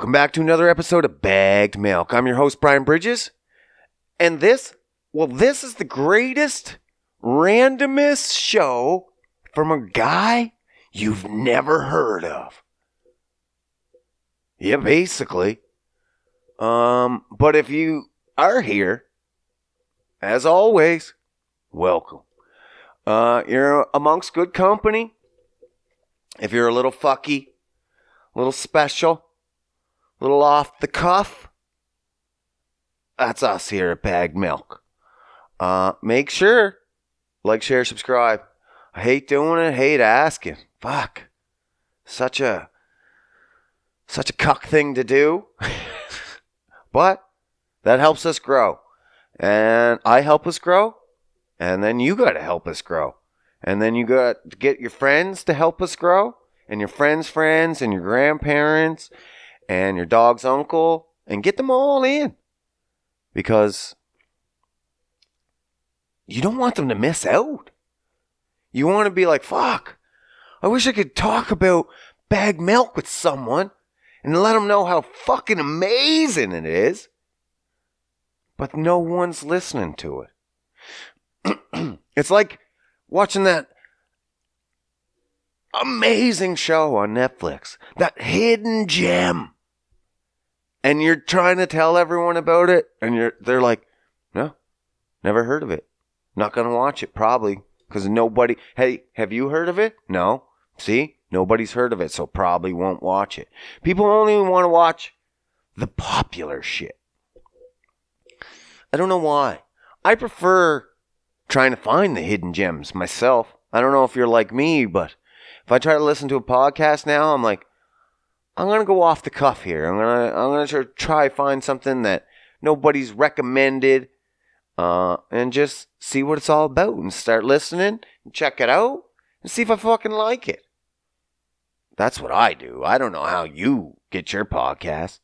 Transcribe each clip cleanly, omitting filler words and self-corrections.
Welcome back to another episode of Bagged Milk. I'm your host, Brian Bridges. And this is the greatest, randomest show from a guy you've never heard of. Yeah, basically. But if you are here, as always, welcome. You're amongst good company. If you're a little fucky, a little special, a little off the cuff, that's us here at Bagged Milk. Make sure, like, share, subscribe. I hate doing it, hate asking. Fuck. Such a cuck thing to do. But that helps us grow. And I help us grow. And then you got to help us grow. And then you got to get your friends to help us grow. And your friends' friends and your grandparents and your dog's uncle. And get them all in. Because you don't want them to miss out. You want to be like, fuck, I wish I could talk about Bagged Milk with someone and let them know how fucking amazing it is. But no one's listening to it. It's like watching that amazing show on Netflix, that hidden gem. And you're trying to tell everyone about it, and they're like, no, never heard of it. Not going to watch it, probably, because nobody, hey, have you heard of it? No. See? Nobody's heard of it, so probably won't watch it. People only want to watch the popular shit. I don't know why. I prefer trying to find the hidden gems myself. I don't know if you're like me, but if I try to listen to a podcast now, I'm like, I'm going to go off the cuff here. I'm going to try find something that nobody's recommended and just see what it's all about and start listening and check it out and see if I fucking like it. That's what I do. I don't know how you get your podcast.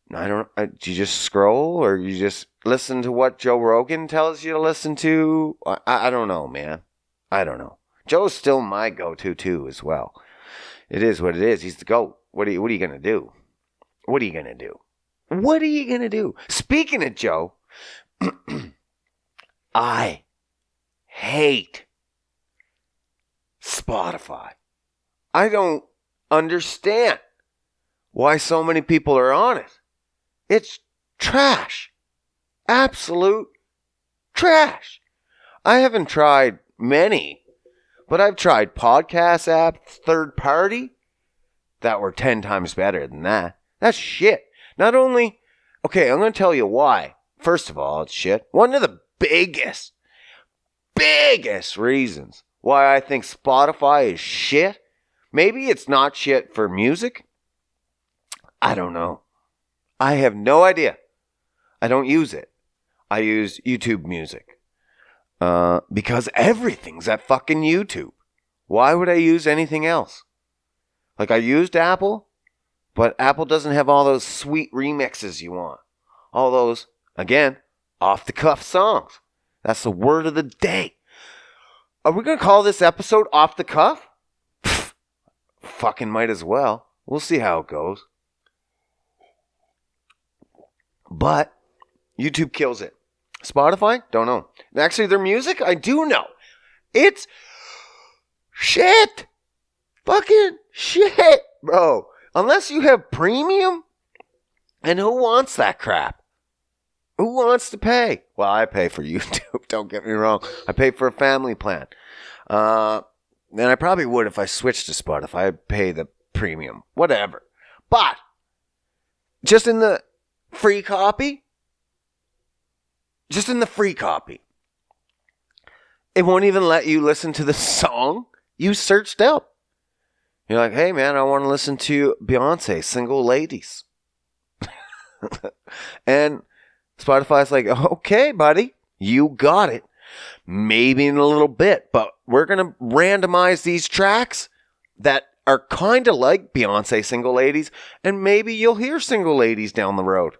Do you just scroll or you just listen to what Joe Rogan tells you to listen to? I don't know, man. I don't know. Joe's still my go-to too as well. It is what it is. He's the GOAT. What are you going to do? What are you going to do? What are you going to do? Speaking of Joe, I hate Spotify. I don't understand why so many people are on it. It's trash. Absolute trash. I haven't tried many, but I've tried podcast apps, third party, that were 10 times better than that. That's shit. Not only, okay, I'm going to tell you why. First of all, it's shit. One of the biggest reasons why I think Spotify is shit. Maybe it's not shit for music. I don't know. I have no idea. I don't use it. I use YouTube Music. Because everything's at fucking YouTube. Why would I use anything else? Like, I used Apple, but Apple doesn't have all those sweet remixes you want. All those, again, off-the-cuff songs. That's the word of the day. Are we going to call this episode Off the Cuff? Fucking might as well. We'll see how it goes. But YouTube kills it. Spotify? Don't know. Actually, their music? I do know. It's shit. Fucking shit, bro. Unless you have premium. And who wants that crap? Who wants to pay? Well, I pay for YouTube. Don't get me wrong. I pay for a family plan. And I probably would if I switched to Spotify. I'd pay the premium. Whatever. But just in the free copy, it won't even let you listen to the song you searched up. You're like, hey man, I want to listen to Beyonce, Single Ladies. And Spotify's like, okay, buddy, you got it. Maybe in a little bit, but we're going to randomize these tracks that are kind of like Beyonce, Single Ladies, and maybe you'll hear Single Ladies down the road.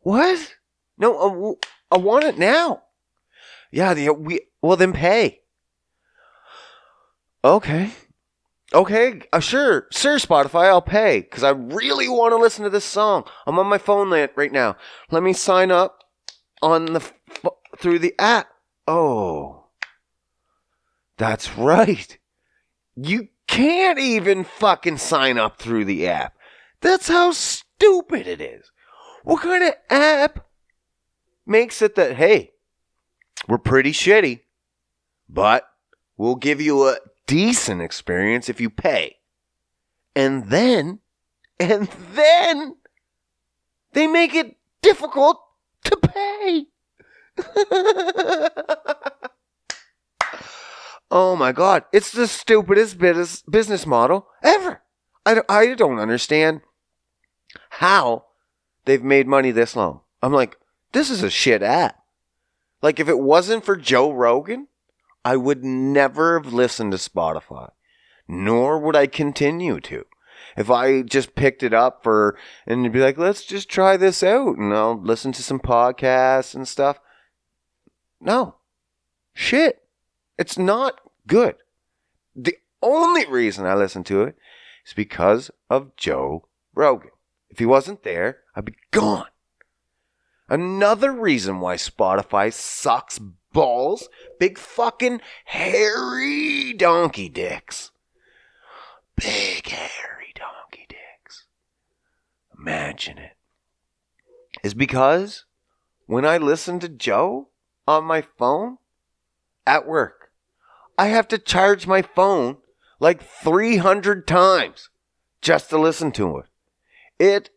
What? No, I want it now. Yeah, well then pay. Okay. Okay, sure, Spotify, I'll pay because I really want to listen to this song. I'm on my phone right now. Let me sign up on through the app. Oh, that's right. You can't even fucking sign up through the app. That's how stupid it is. What kind of app makes it that, hey, we're pretty shitty, but we'll give you a decent experience if you pay. And then they make it difficult to pay. Oh my God. It's the stupidest business model ever. I don't understand how they've made money this long. I'm like, this is a shit app. Like, if it wasn't for Joe Rogan, I would never have listened to Spotify, nor would I continue to. If I just picked it up and be like, let's just try this out, and I'll listen to some podcasts and stuff. No. Shit. It's not good. The only reason I listen to it is because of Joe Rogan. If he wasn't there, I'd be gone. Another reason why Spotify sucks balls, big fucking hairy donkey dicks. Big hairy donkey dicks. Imagine it. Is because when I listen to Joe on my phone at work, I have to charge my phone like 300 times just to listen to it. It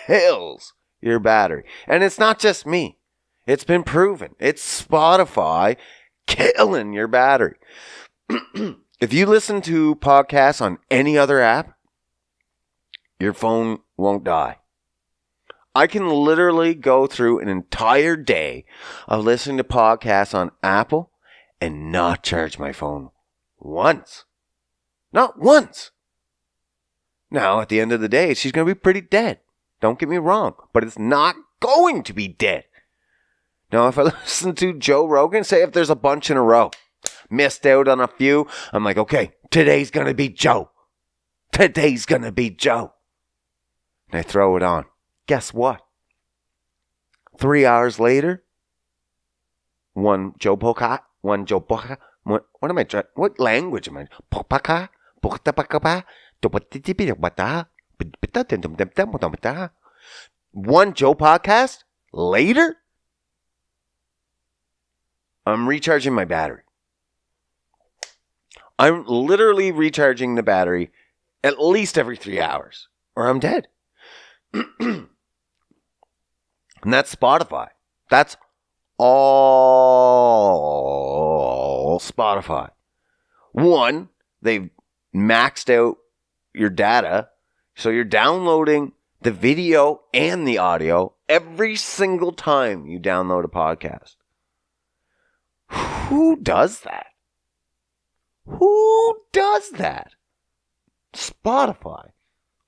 kills your battery. And it's not just me. It's been proven. It's Spotify killing your battery. If you listen to podcasts on any other app, your phone won't die. I can literally go through an entire day of listening to podcasts on Apple and not charge my phone once. Not once. Now, at the end of the day, she's going to be pretty dead. Don't get me wrong, but it's not going to be dead. Now, if I listen to Joe Rogan, say if there's a bunch in a row, missed out on a few, I'm like, okay, today's going to be Joe. Today's going to be Joe. And I throw it on. Guess what? 3 hours later, one Joe Boca, what am I trying? What language am I? One Joe podcast later, I'm recharging my battery. I'm literally recharging the battery at least every 3 hours, or I'm dead. And that's Spotify. That's all Spotify. One, they've maxed out your data, so you're downloading the video and the audio every single time you download a podcast. Who does that? Who does that? Spotify.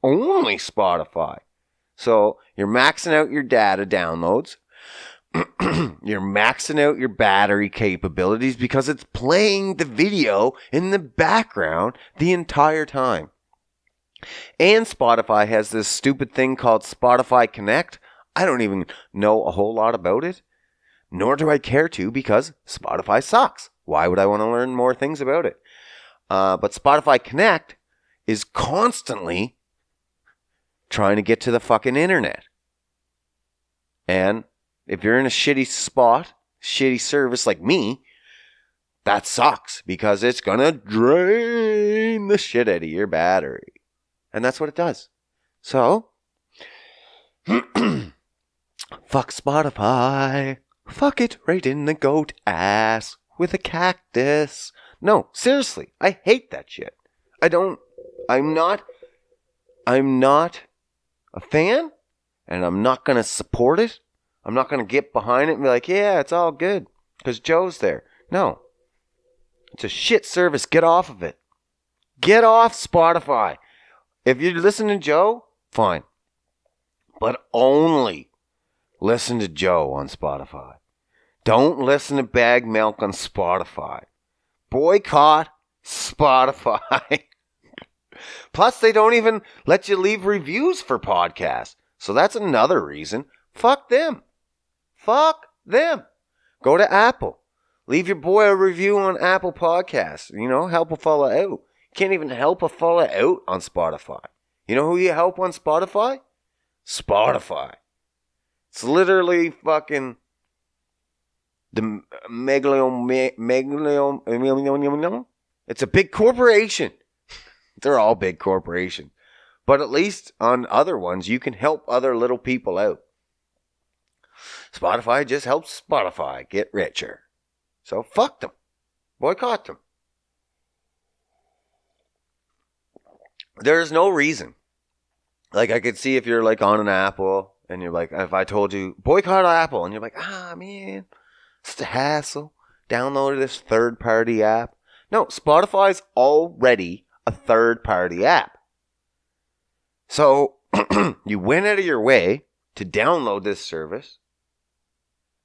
Only Spotify. So you're maxing out your data downloads. You're maxing out your battery capabilities because it's playing the video in the background the entire time. And Spotify has this stupid thing called Spotify Connect. I don't even know a whole lot about it, nor do I care to because Spotify sucks. Why would I want to learn more things about it? But Spotify Connect is constantly trying to get to the fucking internet. And if you're in a shitty spot, shitty service like me, that sucks because it's going to drain the shit out of your battery. And that's what it does. So, fuck Spotify. Fuck it right in the goat ass with a cactus. No, seriously, I hate that shit. I'm not a fan, and I'm not going to support it. I'm not going to get behind it and be like, yeah, it's all good because Joe's there. No. It's a shit service. Get off of it. Get off Spotify. If you're listening to Joe, fine. But only listen to Joe on Spotify. Don't listen to Bag Milk on Spotify. Boycott Spotify. Plus, they don't even let you leave reviews for podcasts. So that's another reason. Fuck them. Fuck them. Go to Apple. Leave your boy a review on Apple Podcasts. You know, help a fella out. You can't even help a fella out on Spotify. You know who you help on Spotify? Spotify. It's literally fucking the it's a big corporation. They're all big corporation. But at least on other ones, you can help other little people out. Spotify just helps Spotify get richer. So fuck them. Boycott them. There's no reason. Like, I could see if you're like on an Apple and you're like, if I told you boycott Apple and you're like, man, it's a hassle. Download this third-party app. No, Spotify's already a third-party app. So you went out of your way to download this service,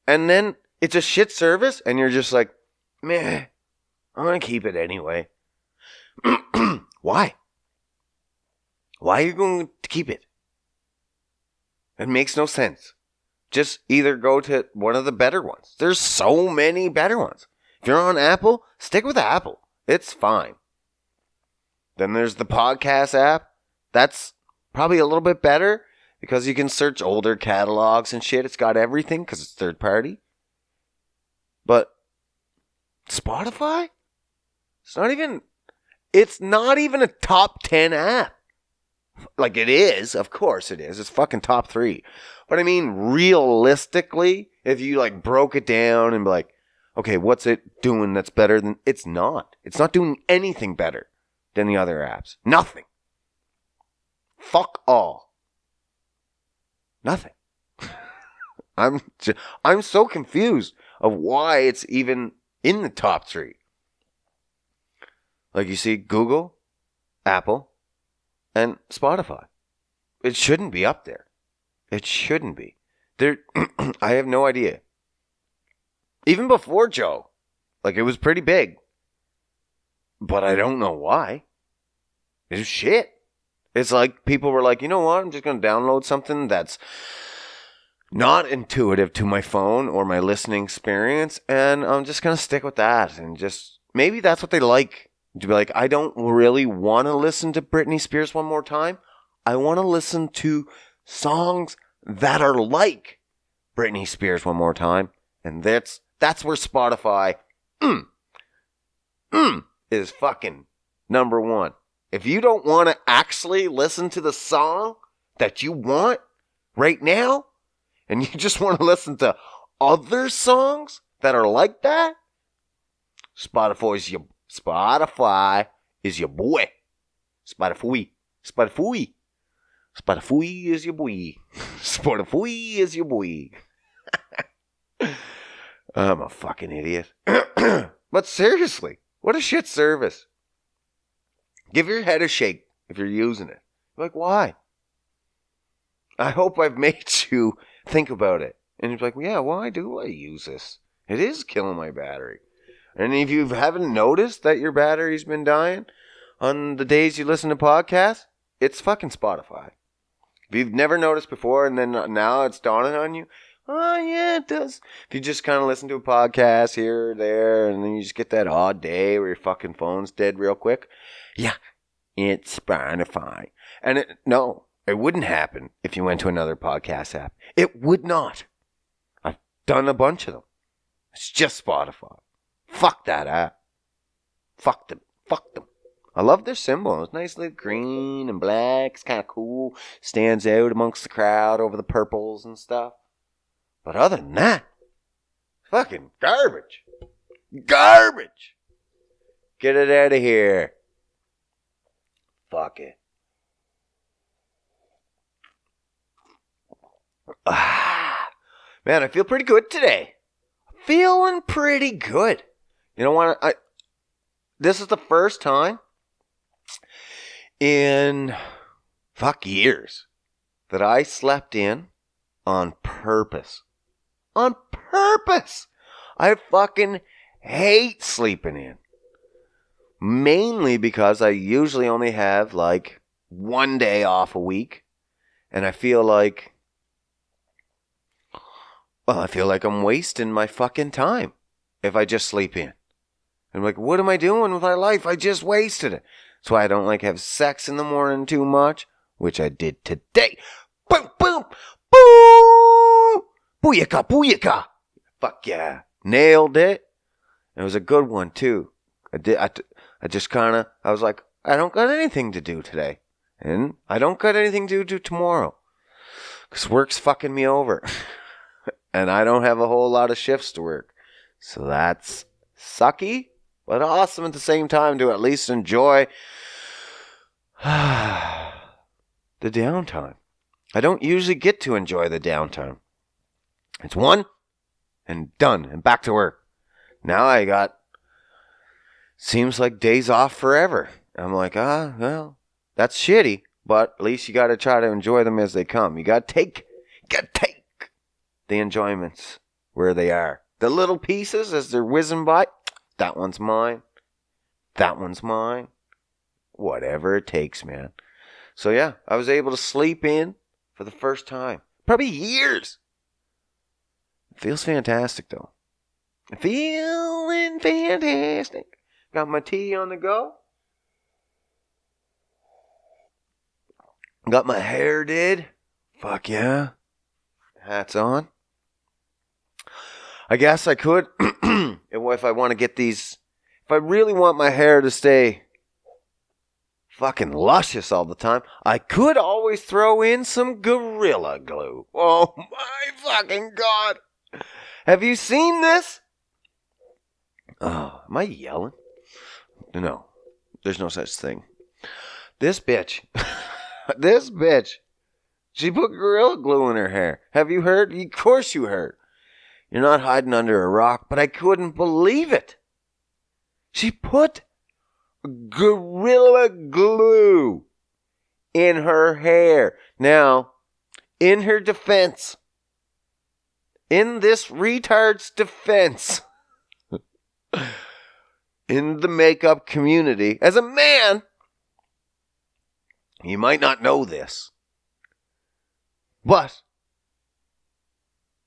and then it's a shit service, and you're just like, meh, I'm going to keep it anyway. Why? Why are you going to keep it? It makes no sense. Just either go to one of the better ones. There's so many better ones. If you're on Apple, stick with Apple. It's fine. Then there's the podcast app. That's probably a little bit better because you can search older catalogs and shit. It's got everything because it's third party. But Spotify? It's not even a top 10 app. Like, it is. Of course it is. It's fucking top 3. But I mean, realistically, if you like broke it down and be like, okay, what's it doing that's better than... It's not. It's not doing anything better than the other apps. Nothing. Fuck all. Nothing. I'm so confused of why it's even in the top 3. Like, you see Google, Apple, and Spotify. It shouldn't be up there. It shouldn't be. I have no idea. Even before Joe, like, it was pretty big. But I don't know why. It's shit. It's like people were like, you know what? I'm just going to download something that's not intuitive to my phone or my listening experience, and I'm just going to stick with that. And just, maybe that's what they like. To be like, I don't really want to listen to Britney Spears one more time. I want to listen to songs that are like Britney Spears one more time. And that's where Spotify is fucking number one. If you don't want to actually listen to the song that you want right now, and you just want to listen to other songs that are like that, Spotify is your boy. Spotify is your boy. Spotify is your boy. Spotify is your boy. I'm a fucking idiot. But seriously, what a shit service. Give your head a shake if you're using it. You're like, why? I hope I've made you think about it. And you're like, well, yeah, why do I use this? It is killing my battery. And if you haven't noticed that your battery's been dying on the days you listen to podcasts, it's fucking Spotify. If you've never noticed before and then now it's dawning on you, oh yeah, it does. If you just kind of listen to a podcast here or there and then you just get that odd day where your fucking phone's dead real quick, yeah, it's Spotify. And it wouldn't happen if you went to another podcast app. It would not. I've done a bunch of them. It's just Spotify. Fuck that app. Fuck them. I love their symbol. It's nice, like green and black. It's kind of cool. Stands out amongst the crowd over the purples and stuff. But other than that, fucking garbage. Garbage. Get it out of here. Fuck it. Man, I feel pretty good today. Feeling pretty good. You know what? This is the first time in years that I slept in on purpose. On purpose! I fucking hate sleeping in. Mainly because I usually only have like one day off a week. And I feel like I'm wasting my fucking time if I just sleep in. I'm like, what am I doing with my life? I just wasted it. That's why I don't like have sex in the morning too much, which I did today. Boom, boom, boom! Booyaka, booyaka! Fuck yeah. Nailed it. It was a good one, too. I just kind of, I was like, I don't got anything to do today. And I don't got anything to do tomorrow. Because work's fucking me over. And I don't have a whole lot of shifts to work. So that's sucky, but awesome at the same time to at least enjoy the downtime. I don't usually get to enjoy the downtime. It's one and done and back to work. Now I got, seems like days off forever. I'm like, well, that's shitty, but at least you got to try to enjoy them as they come. You got to take the enjoyments where they are. The little pieces as they're whizzing by, that one's mine. That one's mine. Whatever it takes, man. So yeah, I was able to sleep in for the first time. Probably years. It feels fantastic, though. Feeling fantastic. Got my tea on the go. Got my hair did. Fuck yeah. Hats on. I guess I could, if I want to get these, if I really want my hair to stay fucking luscious all the time, I could always throw in some Gorilla Glue. Oh my fucking God. Have you seen this? Oh, am I yelling? No, there's no such thing. This bitch, she put Gorilla Glue in her hair. Have you heard? Of course you heard. You're not hiding under a rock, but I couldn't believe it. She put Gorilla Glue in her hair. Now, in her defense, in this retard's defense, in the makeup community, as a man, you might not know this, but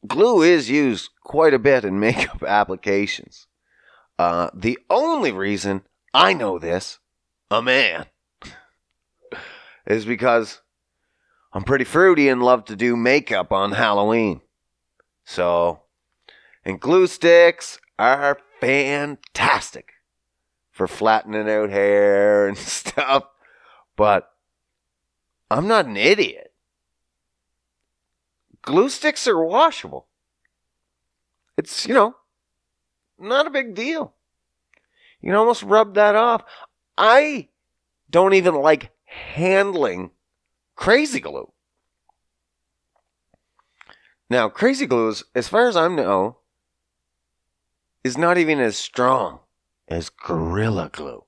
glue is used quite a bit in makeup applications. The only reason I know this, a man, is because I'm pretty fruity and love to do makeup on Halloween. So, and glue sticks are fantastic for flattening out hair and stuff. But I'm not an idiot. Glue sticks are washable. It's, not a big deal. You can almost rub that off. I don't even like handling crazy glue. Now, crazy glue, as far as I know, is not even as strong as Gorilla Glue.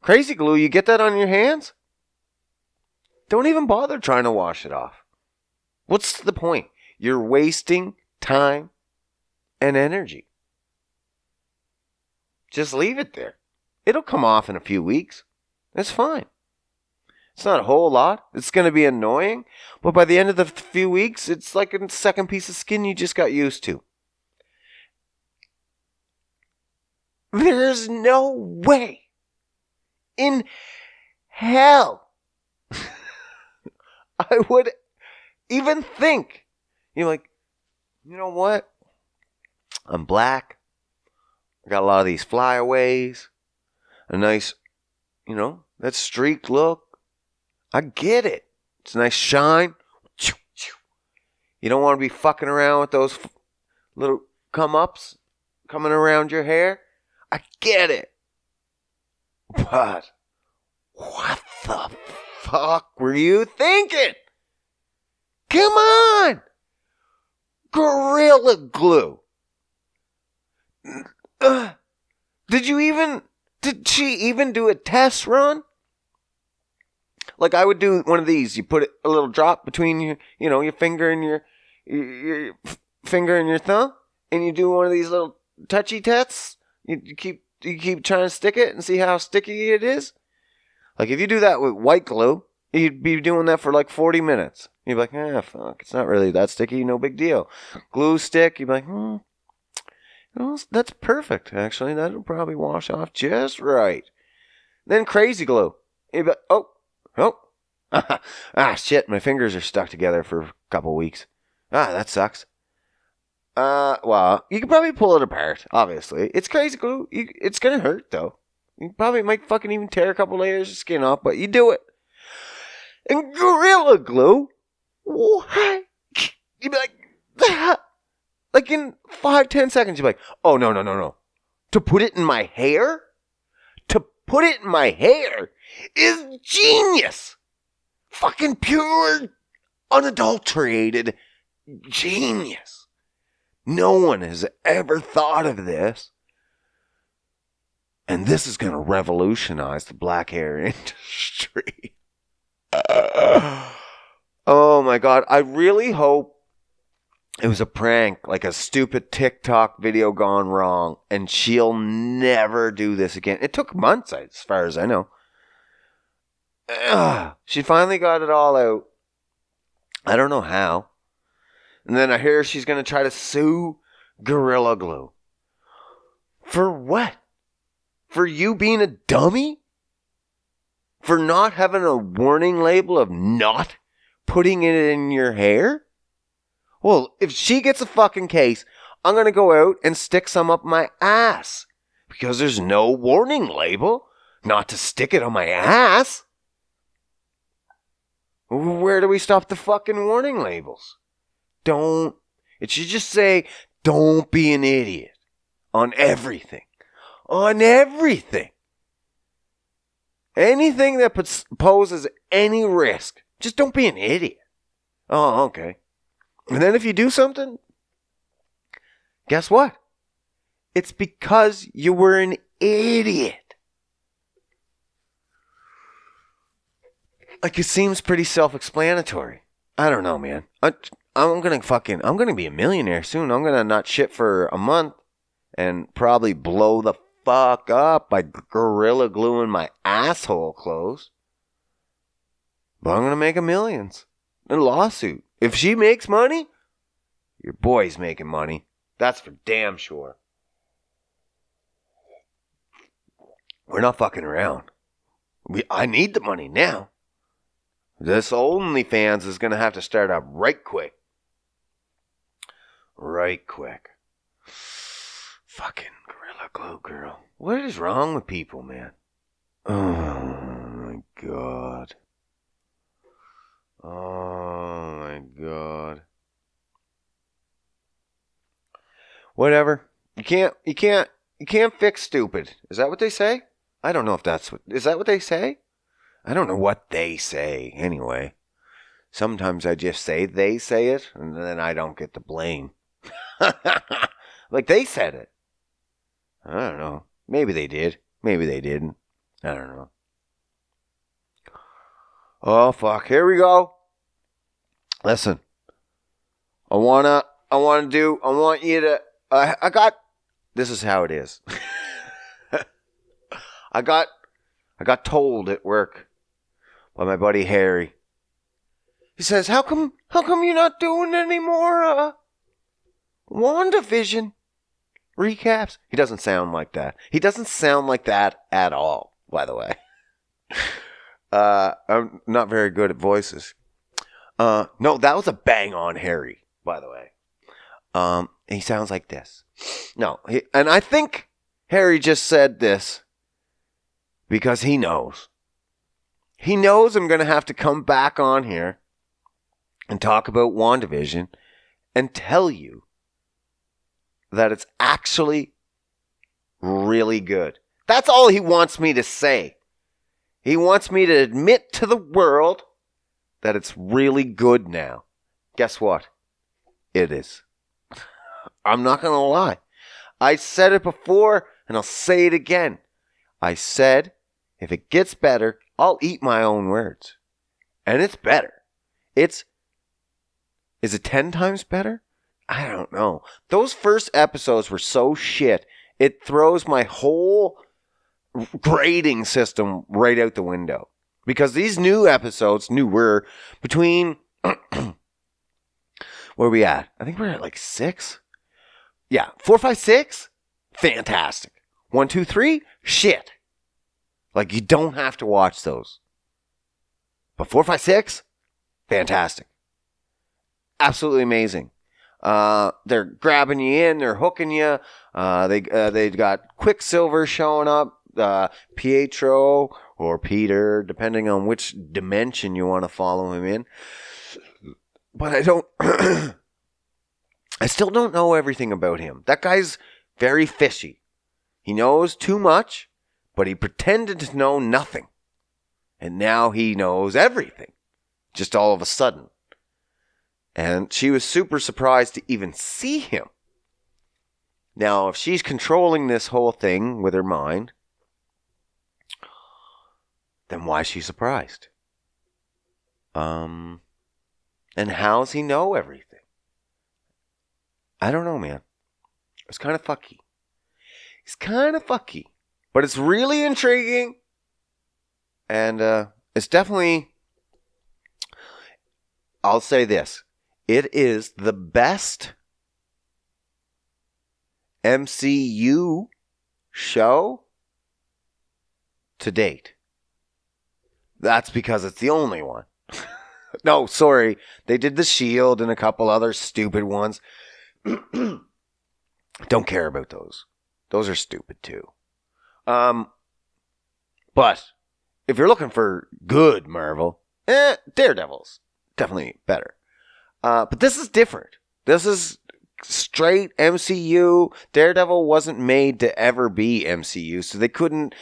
Crazy glue, you get that on your hands? Don't even bother trying to wash it off. What's the point? You're wasting time and energy. Just leave it there. It'll come off in a few weeks. That's fine. It's not a whole lot. It's going to be annoying. But by the end of the few weeks, it's like a second piece of skin you just got used to. There's no way in hell I would even think. You're like, you know what? I'm black. I got a lot of these flyaways. A nice, that streaked look. I get it. It's a nice shine. You don't want to be fucking around with those little come-ups coming around your hair. I get it. But what the fuck were you thinking? Come on. Gorilla Glue. Did she even do a test run? Like I would do one of these. You put a little drop between your finger and your finger and your thumb, and you do one of these little touchy tests. You keep you keep trying to stick it and see how sticky it is? Like, if you do that with white glue, you'd be doing that for like 40 minutes. You'd be like, fuck, it's not really that sticky, no big deal. Glue stick, you'd be like, that's perfect, actually. That'll probably wash off just right. Then crazy glue. You'd be like, shit, my fingers are stuck together for a couple weeks. That sucks. Well, you can probably pull it apart, obviously. It's crazy glue. It's gonna hurt, though. You probably might fucking even tear a couple layers of skin off, but you do it. And Gorilla Glue, what? You'd be like in 5-10 seconds, you'd be like, oh, no. To put it in my hair? To put it in my hair is genius. Fucking pure, unadulterated genius. No one has ever thought of this. And this is going to revolutionize the black hair industry. Oh my God. I really hope it was a prank, like a stupid TikTok video gone wrong, and she'll never do this again. It took months, as far as I know. She finally got it all out. I don't know how. And then I hear she's going to try to sue Gorilla Glue. For what? For you being a dummy? For not having a warning label of not putting it in your hair? Well, if she gets a fucking case, I'm going to go out and stick some up my ass. Because there's no warning label not to stick it on my ass. Where do we stop the fucking warning labels? It should just say, don't be an idiot. On everything. On everything. Anything that poses any risk. Just don't be an idiot. Oh, okay. And then if you do something, guess what? It's because you were an idiot. Like, it seems pretty self-explanatory. I don't know, man. I'm gonna be a millionaire soon. I'm gonna not shit for a month and probably blow the fuck up by Gorilla Gluing my asshole closed. But I'm gonna make millions in a lawsuit. If she makes money, your boy's making money. That's for damn sure. We're not fucking around. I need the money now. This OnlyFans is gonna have to start up right quick. Right quick. Fucking Gorilla Glue girl. What is wrong with people, man? Oh my God. Oh my God. Whatever. You can't fix stupid. Is that what they say? I don't know if is that what they say? I don't know what they say anyway. Sometimes I just say they say it and then I don't get the blame. Like they said it. I don't know. Maybe they did. Maybe they didn't. I don't know. Oh, fuck. Here we go. Listen. I want you to, this is how it is. I got told at work by my buddy Harry. He says, how come you're not doing any more, Wandavision recaps? He doesn't sound like that. He doesn't sound like that at all, by the way. I'm not very good at voices. No, that was a bang on Harry, by the way. He sounds like this. No, and I think Harry just said this because he knows. He knows I'm going to have to come back on here and talk about WandaVision and tell you that it's actually really good. That's all he wants me to say. He wants me to admit to the world that it's really good now. Guess what? It is. I'm not going to lie. I said it before and I'll say it again. I said, if it gets better, I'll eat my own words. And it's better. Is it 10 times better? I don't know. Those first episodes were so shit, it throws my whole grading system right out the window. Because these new episodes, newer, between, where are we at? I think we're at like 6. Yeah, 4, 5, 6, fantastic. 1, 2, 3, shit. Like, you don't have to watch those. But 4, 5, 6, fantastic. Absolutely amazing. They're grabbing you in, they're hooking you. They got Quicksilver showing up, Pietro or Peter, depending on which dimension you want to follow him in. But I still don't know everything about him. That guy's very fishy. He knows too much, but he pretended to know nothing. And now he knows everything. Just all of a sudden. And she was super surprised to even see him. Now, if she's controlling this whole thing with her mind, then why is she surprised? And how's he know everything? I don't know, man. It's kind of fucky. It's kind of fucky. But it's really intriguing. And it's definitely, I'll say this. It is the best MCU show to date. That's because it's the only one. No, sorry. They did The Shield and a couple other stupid ones. Don't care about those. Those are stupid too. But if you're looking for good Marvel, Daredevil's definitely better. But this is different. This is straight MCU. Daredevil wasn't made to ever be MCU, so they couldn't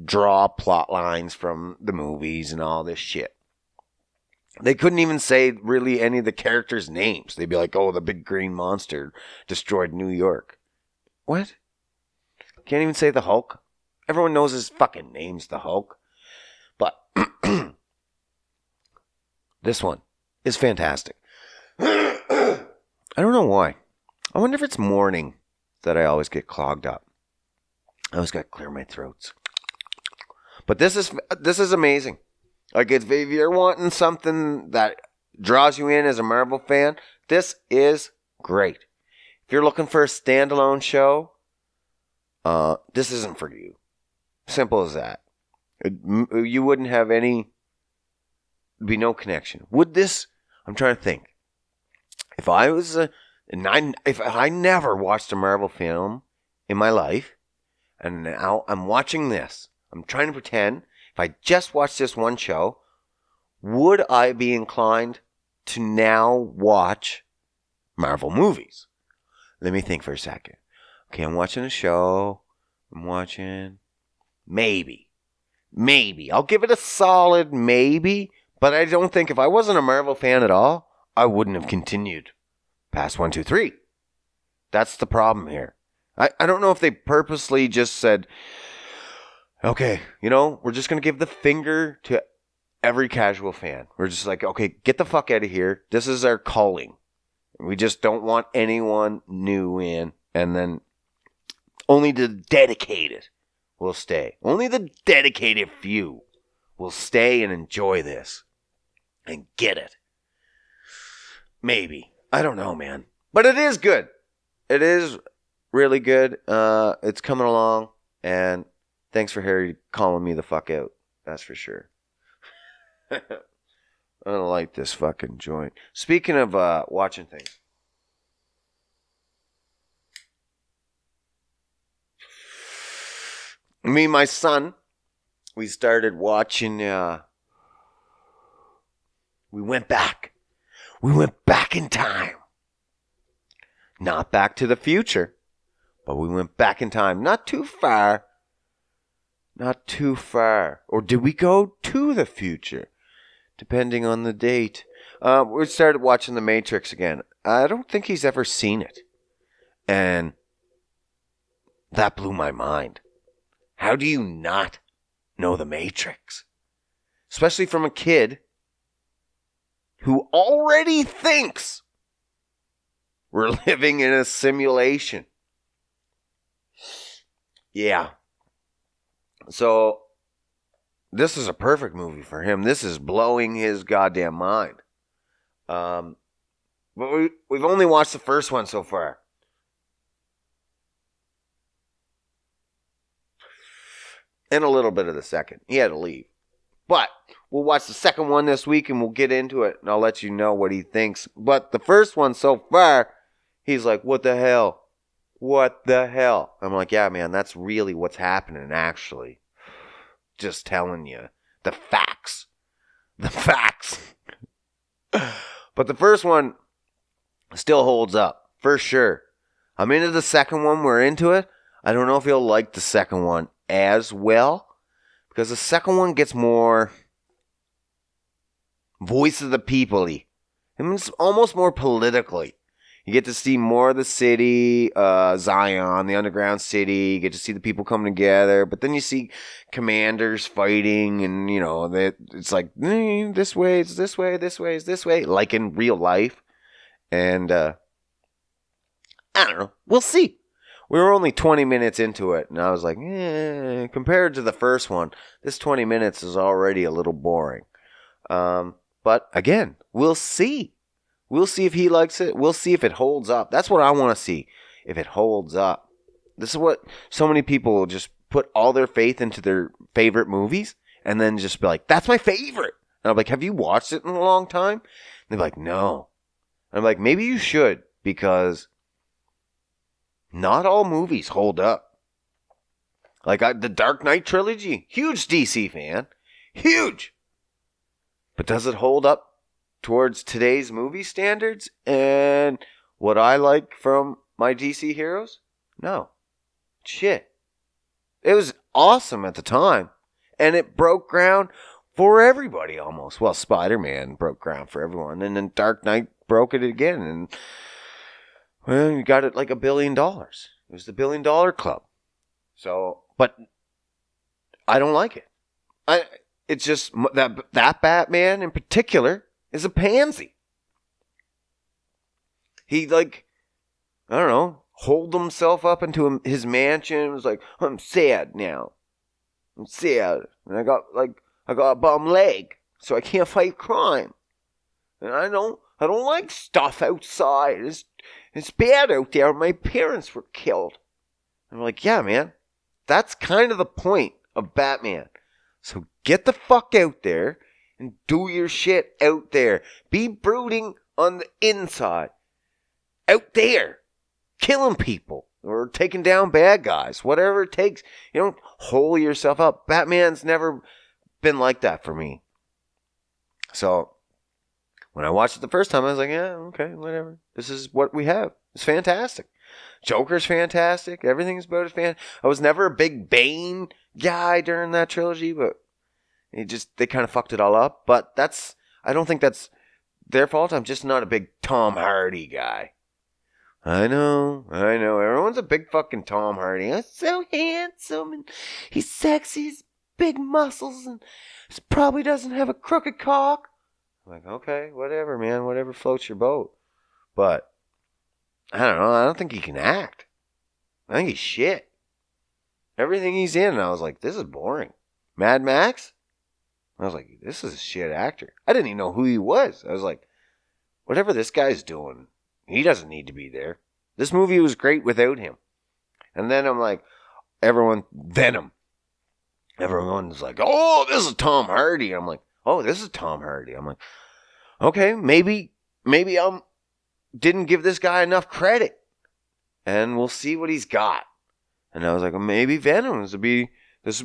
draw plot lines from the movies and all this shit. They couldn't even say really any of the characters' names. They'd be like, oh, the big green monster destroyed New York. What? Can't even say the Hulk? Everyone knows his fucking name's the Hulk. But this one is fantastic. I don't know why. I wonder if it's morning that I always get clogged up. I always got to clear my throats. But this is amazing. Like, if you're wanting something that draws you in as a Marvel fan, this is great. If you're looking for a standalone show, this isn't for you. Simple as that. You wouldn't have any, be no connection. Would this? I'm trying to think. If I was if I never watched a Marvel film in my life, and now I'm watching this, I'm trying to pretend. If I just watched this one show, would I be inclined to now watch Marvel movies? Let me think for a second. Okay, I'm watching a show. Maybe. I'll give it a solid maybe, but I don't think if I wasn't a Marvel fan at all, I wouldn't have continued past 1, 2, 3. That's the problem here. I don't know if they purposely just said, okay, we're just going to give the finger to every casual fan. We're just like, okay, get the fuck out of here. This is our calling. We just don't want anyone new in. And then only the dedicated will stay. Only the dedicated few will stay and enjoy this and get it. Maybe. I don't know, man. But it is good. It is really good. It's coming along. And thanks for Harry calling me the fuck out. That's for sure. I don't like this fucking joint. Speaking of watching things. Me and my son, we started watching, we went back. We went back in time. Not back to the future, but we went back in time. Not too far. Or did we go to the future? Depending on the date. We started watching The Matrix again. I don't think he's ever seen it. And that blew my mind. How do you not know The Matrix? Especially from a kid who already thinks we're living in a simulation. Yeah. So this is a perfect movie for him. This is blowing his goddamn mind. But we've only watched the first one so far. And a little bit of the second. He had to leave. But we'll watch the second one this week and we'll get into it and I'll let you know what he thinks. But the first one so far, he's like, what the hell? What the hell? I'm like, yeah, man, that's really what's happening, actually. Just telling you. The facts. The facts. But the first one still holds up, for sure. I'm into the second one. We're into it. I don't know if you'll like the second one as well. Because the second one gets more voice of the people-y. It's almost more politically. You get to see more of the city, Zion, the underground city. You get to see the people coming together. But then you see commanders fighting and, you know, it's like, this way, it's this way, this way, it's this way. Like in real life. And, I don't know. We'll see. We were only 20 minutes into it. And I was like, compared to the first one, this 20 minutes is already a little boring. But again, we'll see. We'll see if he likes it. We'll see if it holds up. That's what I want to see. If it holds up. This is what so many people will just put all their faith into their favorite movies and then just be like, that's my favorite. And I'm like, have you watched it in a long time? And they're like, no. And I'm like, maybe you should, because not all movies hold up. Like the Dark Knight trilogy, huge DC fan. Huge. But does it hold up towards today's movie standards and what I like from my DC heroes? No. Shit. It was awesome at the time. And it broke ground for everybody almost. Well, Spider-Man broke ground for everyone. And then Dark Knight broke it again. And, well, you got it like $1 billion. It was the $1 billion club. So, but I don't like it. It's just that Batman in particular is a pansy. He, like, I don't know, holed himself up into his mansion and was like, I'm sad now. I'm sad. And I got a bum leg, so I can't fight crime. And I don't like stuff outside. It's bad out there. My parents were killed. I'm like, yeah, man. That's kind of the point of Batman. So get the fuck out there and do your shit out there. Be brooding on the inside. Out there. Killing people. Or taking down bad guys. Whatever it takes. You don't hole yourself up. Batman's never been like that for me. So, when I watched it the first time, I was like, yeah, okay, whatever. This is what we have. It's fantastic. Joker's fantastic. Everything's about it fantastic. I was never a big Bane guy during that trilogy, but they kind of fucked it all up. But I don't think that's their fault. I'm just not a big Tom Hardy guy. I know. Everyone's a big fucking Tom Hardy. He's so handsome and he's sexy. He's big muscles and he probably doesn't have a crooked cock. I'm like, okay, whatever, man. Whatever floats your boat. But I don't know. I don't think he can act. I think he's shit. Everything he's in, I was like, this is boring. Mad Max? I was like, this is a shit actor. I didn't even know who he was. I was like, whatever this guy's doing, he doesn't need to be there. This movie was great without him. And then I'm like, Venom. Everyone's like, oh, this is Tom Hardy. I'm like, oh, this is Tom Hardy. I'm like, okay, maybe I didn't give this guy enough credit. And we'll see what he's got. And I was like, well, maybe Venom, this would be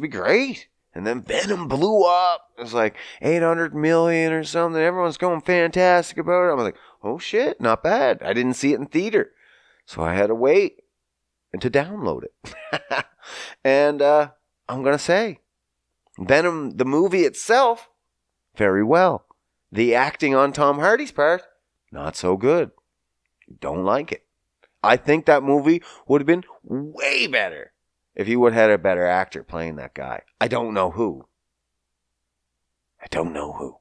great. And then Venom blew up. It was like 800 million or something. Everyone's going fantastic about it. I'm like, oh shit, not bad. I didn't see it in theater. So I had to wait to download it. And I'm going to say, Venom, the movie itself, very well. The acting on Tom Hardy's part, not so good. Don't like it. I think that movie would have been way better if he would have had a better actor playing that guy. I don't know who. I don't know.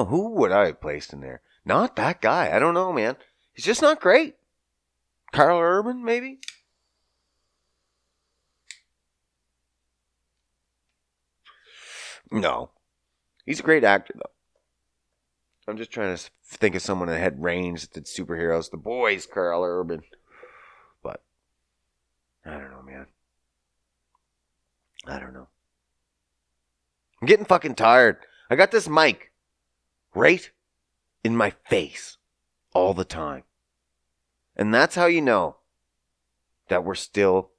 Who would I have placed in there? Not that guy. I don't know, man. He's just not great. Carl Urban, maybe? No. He's a great actor, though. I'm just trying to think of someone that had range that did superheroes. The Boys, Carl Urban. But, I don't know, man. I don't know. I'm getting fucking tired. I got this mic right in my face all the time. And that's how you know that we're still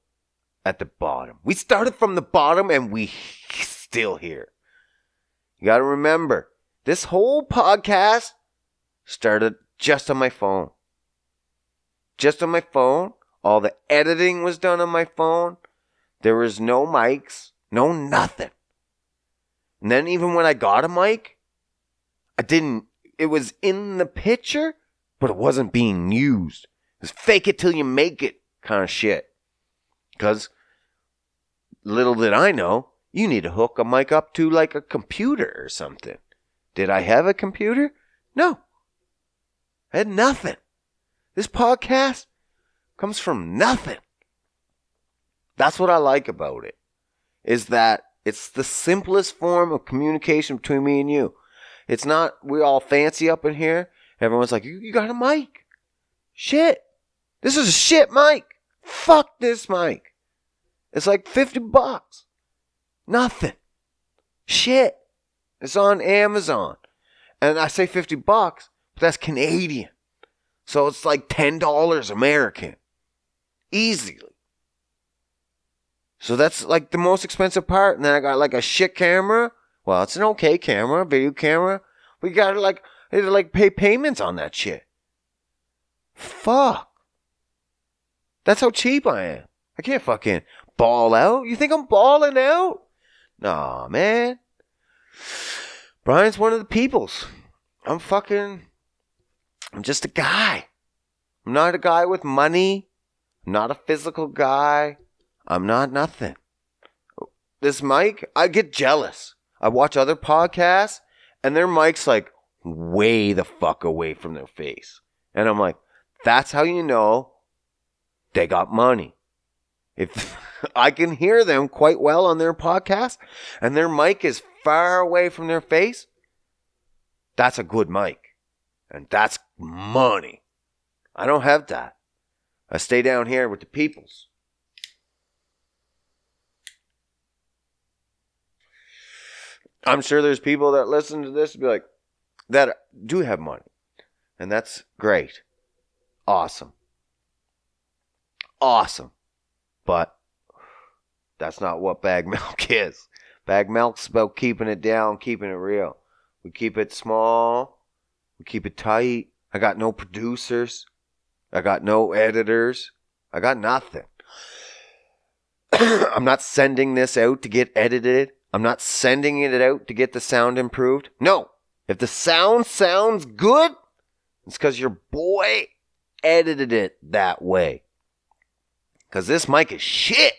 at the bottom. We started from the bottom and we still here. You got to remember, this whole podcast started just on my phone. Just on my phone. All the editing was done on my phone. There was no mics, no nothing. And then even when I got a mic, it was in the picture, but it wasn't being used. It was fake it till you make it kind of shit. Because little did I know, you need to hook a mic up to like a computer or something. Did I have a computer? No. I had nothing. This podcast comes from nothing. That's what I like about it. Is that it's the simplest form of communication between me and you. It's not, we're all fancy up in here. Everyone's like, you got a mic. Shit. This is a shit mic. Fuck this mic. It's like $50. Nothing. Shit. It's on Amazon. And I say $50, but that's Canadian. So it's like $10 American. Easily. So that's like the most expensive part. And then I got like a shit camera. Well, it's an okay camera, video camera. We gotta like pay payments on that shit. Fuck. That's how cheap I am. I can't fucking ball out. You think I'm balling out? Nah, man. Brian's one of the peoples. I'm just a guy. I'm not a guy with money. I'm not a physical guy. I'm not nothing. This mic, I get jealous. I watch other podcasts, and their mic's like way the fuck away from their face. And I'm like, that's how you know they got money. If I can hear them quite well on their podcast, and their mic is far away from their face, that's a good mic. And that's money. I don't have that. I stay down here with the peoples. I'm sure there's people that listen to this and be like, that do have money. And that's great. Awesome. Awesome. But that's not what Bag Milk is. Bag Milk's about keeping it down, keeping it real. We keep it small. We keep it tight. I got no producers. I got no editors. I got nothing. I'm not sending this out to get edited. I'm not sending it out to get the sound improved. No. If the sound sounds good, it's because your boy edited it that way. Because this mic is shit.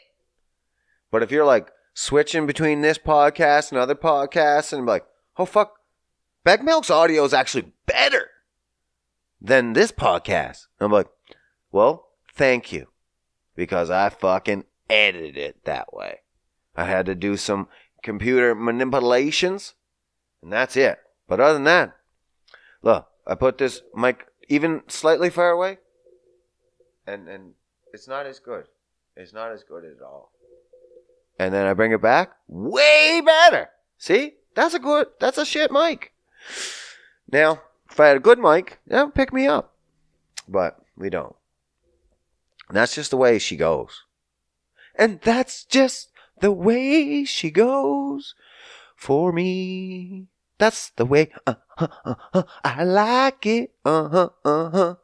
But if you're like switching between this podcast and other podcasts and be like, oh fuck, Bag Milk's audio is actually better than this podcast. I'm like, well, thank you. Because I fucking edited it that way. I had to do some computer manipulations, and that's it. But other than that, look, I put this mic even slightly far away, and it's not as good. It's not as good at all. And then I bring it back, way better. See? That's a shit mic. Now, if I had a good mic, that would pick me up. But we don't. And that's just the way she goes. And that's just the way she goes for me. That's the way I like it. You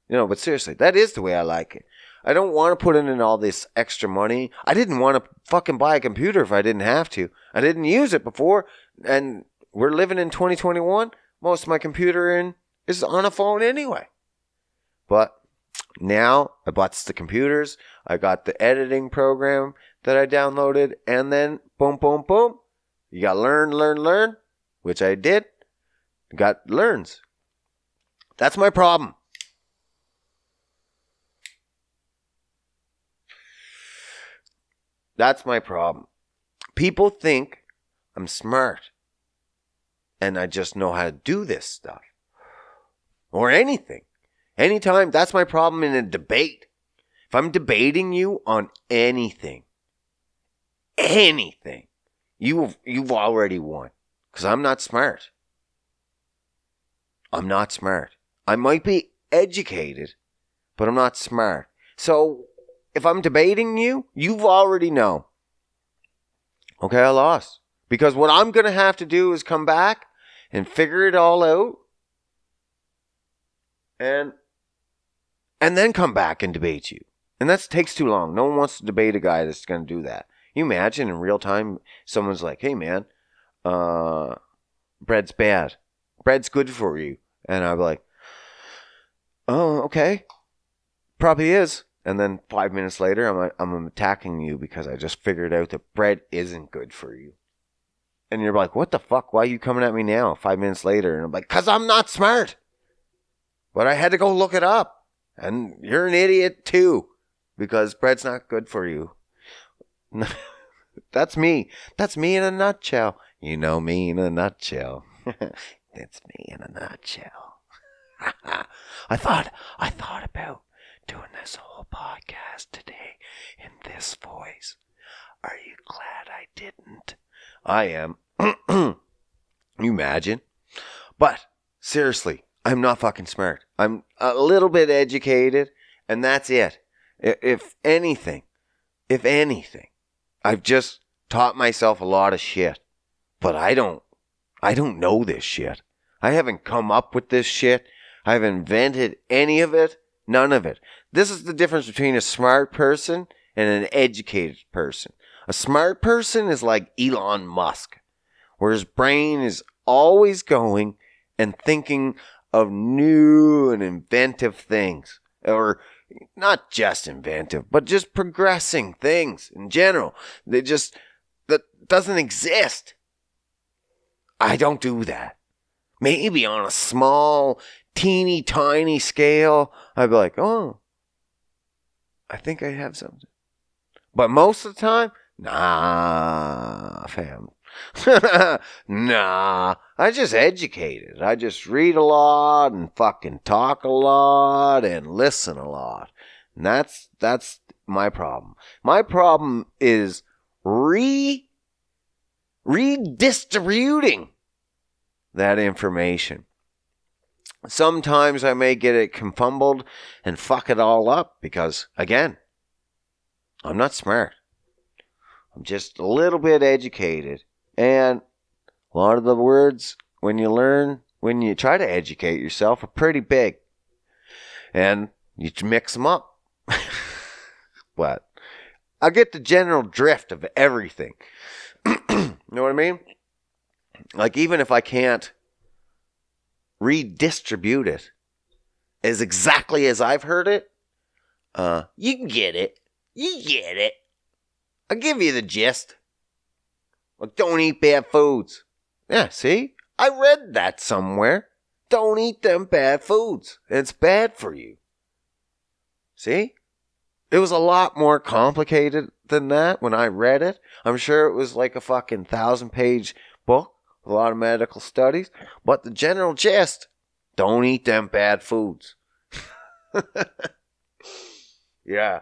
know, but seriously, that is the way I like it. I don't want to put in all this extra money. I didn't want to fucking buy a computer if I didn't have to. I didn't use it before, and we're living in 2021. Most of my computer is on a phone anyway. But now I bought the computers. I got the editing program that I downloaded, and then boom, boom, boom. You got learn, which I did. Got learns. That's my problem. That's my problem. People think I'm smart and I just know how to do this stuff or anything. Anytime, that's my problem in a debate. If I'm debating you on anything, you've already won. Because I'm not smart. I'm not smart. I might be educated, but I'm not smart. So if I'm debating you, you've already know. Okay, I lost. Because what I'm going to have to do is come back and figure it all out. And then come back and debate you. And that takes too long. No one wants to debate a guy that's going to do that. You imagine in real time, someone's like, hey man, bread's bad. Bread's good for you. And I'm like, oh, okay. Probably is. And then 5 minutes later, I'm attacking you because I just figured out that bread isn't good for you. And you're like, what the fuck? Why are you coming at me now? 5 minutes later. And I'm like, because I'm not smart. But I had to go look it up. And you're an idiot too. Because bread's not good for you. That's me. That's me in a nutshell. You know me in a nutshell. That's me in a nutshell. I thought about doing this whole podcast today in this voice. Are you glad I didn't? I am. You imagine? But seriously, I'm not fucking smart. I'm a little bit educated, and that's it. If anything, I've just taught myself a lot of shit. But I don't know this shit. I haven't come up with this shit. I haven't invented any of it. None of it. This is the difference between a smart person and an educated person. A smart person is like Elon Musk, where his brain is always going and thinking of new and inventive things. Or not just inventive, but just progressing things in general. That doesn't exist. I don't do that. Maybe on a small, teeny tiny scale, I'd be like, oh, I think I have something. But most of the time, nah, fam. Nah, I just educated. I just read a lot and fucking talk a lot and listen a lot. And that's my problem. My problem is redistributing that information. Sometimes I may get it confumbled and fuck it all up because, again, I'm not smart. I'm just a little bit educated. And a lot of the words, when you try to educate yourself, are pretty big. And you mix them up. But I get the general drift of everything. You know what I mean? Like, even if I can't redistribute it as exactly as I've heard it, you can get it. You get it. I'll give you the gist. Well, don't eat bad foods. Yeah, see? I read that somewhere. Don't eat them bad foods. It's bad for you. See? It was a lot more complicated than that when I read it. I'm sure it was like a fucking 1,000-page book with a lot of medical studies. But the general gist, don't eat them bad foods. Yeah.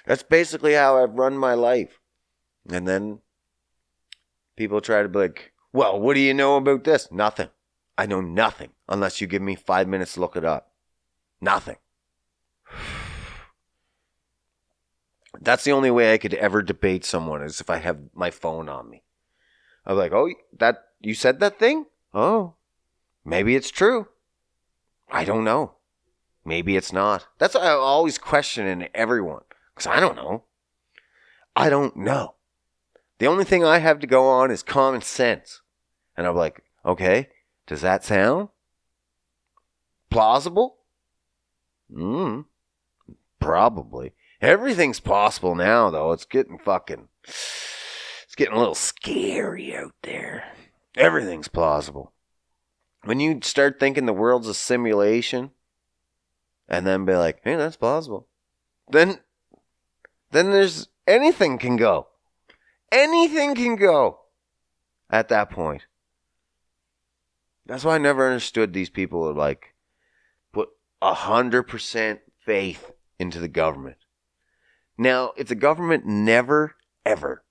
That's basically how I've run my life. And then people try to be like, well, what do you know about this? Nothing. I know nothing unless you give me 5 minutes to look it up. Nothing. That's the only way I could ever debate someone is if I have my phone on me. I'm like, oh, you said that thing? Oh, maybe it's true. I don't know. Maybe it's not. That's what I always question in everyone. Because I don't know. I don't know. The only thing I have to go on is common sense. And I'm like, okay, does that sound plausible? Probably. Everything's possible now, though. It's getting a little scary out there. Everything's plausible. When you start thinking the world's a simulation, and then be like, hey, that's plausible. then there's anything can go. Anything can go at that point. That's why I never understood these people who like put 100% faith into the government. Now, if the government never, ever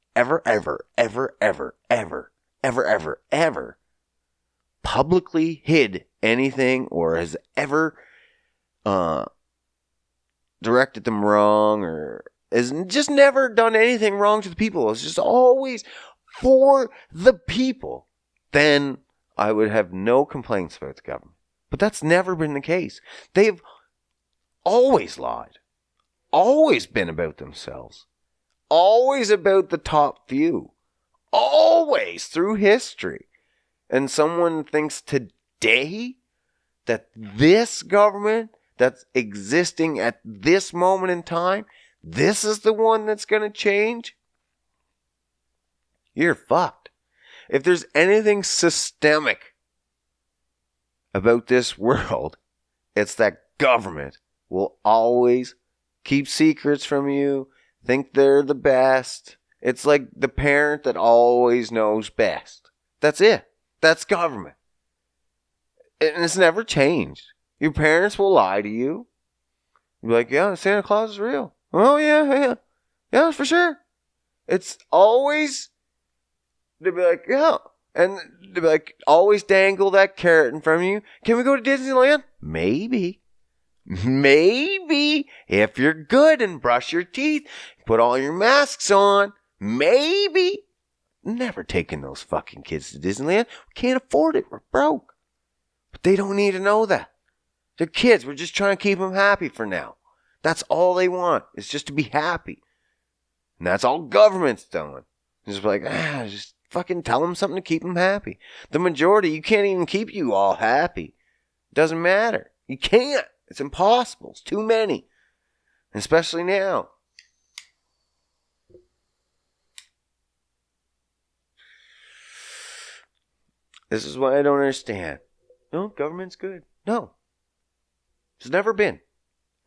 publicly hid anything or has ever directed them wrong or has just never done anything wrong to the people, it's just always for the people, then I would have no complaints about the government. But that's never been the case. They've always lied. Always been about themselves. Always about the top few. Always through history. And someone thinks today that this government that's existing at this moment in time, this is the one that's going to change? You're fucked. If there's anything systemic about this world, it's that government will always keep secrets from you, think they're the best. It's like the parent that always knows best. That's it. That's government. And it's never changed. Your parents will lie to you. You'll be like, yeah, Santa Claus is real. Oh, yeah. Yeah, for sure. It's always, they'll be like, yeah. And they'll be like, always dangle that carrot in front of you. Can we go to Disneyland? Maybe. Maybe. If you're good and brush your teeth, put all your masks on. Maybe. Never taking those fucking kids to Disneyland. We can't afford it. We're broke. But they don't need to know that. They're kids. We're just trying to keep them happy for now. That's all they want, is just to be happy. And that's all government's doing. Just like, just fucking tell them something to keep them happy. The majority, you can't even keep you all happy. Doesn't matter. You can't. It's impossible. It's too many. Especially now. This is what I don't understand. No, government's good. No. There's never been.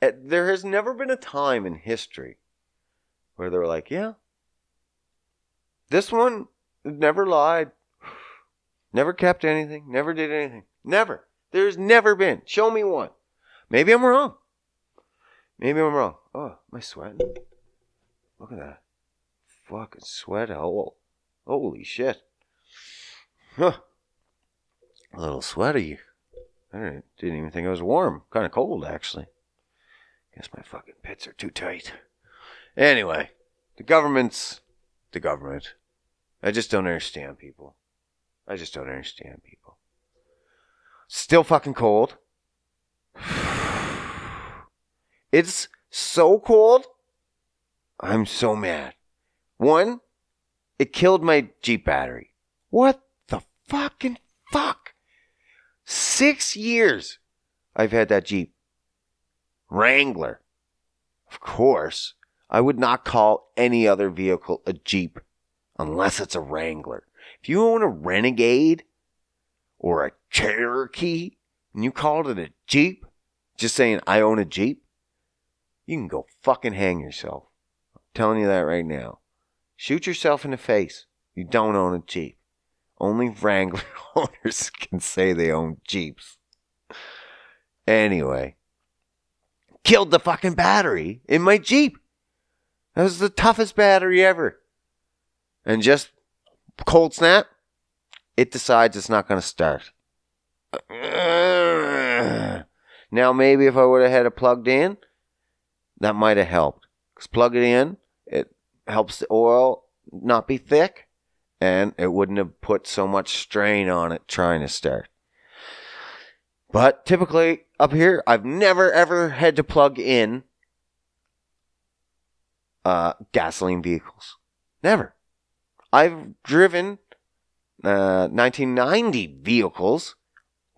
There has never been a time in history where they were like, yeah, this one never lied, never kept anything, never did anything. Never. There's never been. Show me one. Maybe I'm wrong. Oh, am I sweating? Look at that. Fucking sweat hole. Holy shit. Huh. A little sweaty. I didn't even think it was warm. Kind of cold, actually. Guess my fucking pits are too tight. Anyway, the government's the government. I just don't understand people. Still fucking cold. It's so cold. I'm so mad. One, it killed my Jeep battery. What the fucking fuck? 6 years I've had that Jeep. Wrangler. Of course, I would not call any other vehicle a Jeep unless it's a Wrangler. If you own a Renegade or a Cherokee and you call it a Jeep, just saying I own a Jeep, you can go fucking hang yourself. I'm telling you that right now. Shoot yourself in the face. You don't own a Jeep. Only Wrangler owners can say they own Jeeps. Anyway. Killed the fucking battery in my Jeep. That was the toughest battery ever. And just cold snap, it decides it's not going to start. Now maybe if I would have had it plugged in, that might have helped. Because plug it in, it helps the oil not be thick, and it wouldn't have put so much strain on it trying to start. But typically up here, I've never ever had to plug in gasoline vehicles. Never. I've driven 1990 vehicles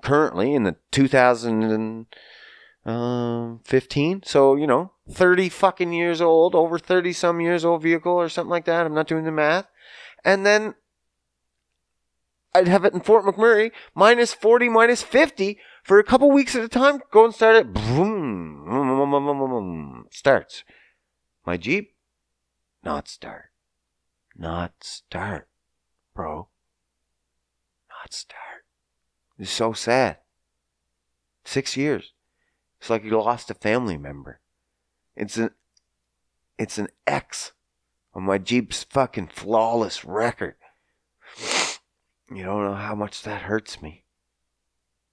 currently in the 2015. So, 30 fucking years old, over 30 some years old vehicle or something like that. I'm not doing the math. And then I'd have it in Fort McMurray, minus 40, minus 50 for a couple weeks at a time. Go and start it. Boom. Starts. My Jeep, not start. Not start, bro. Not start. It's so sad. 6 years. It's like you lost a family member. It's an X on my Jeep's fucking flawless record. You don't know how much that hurts me.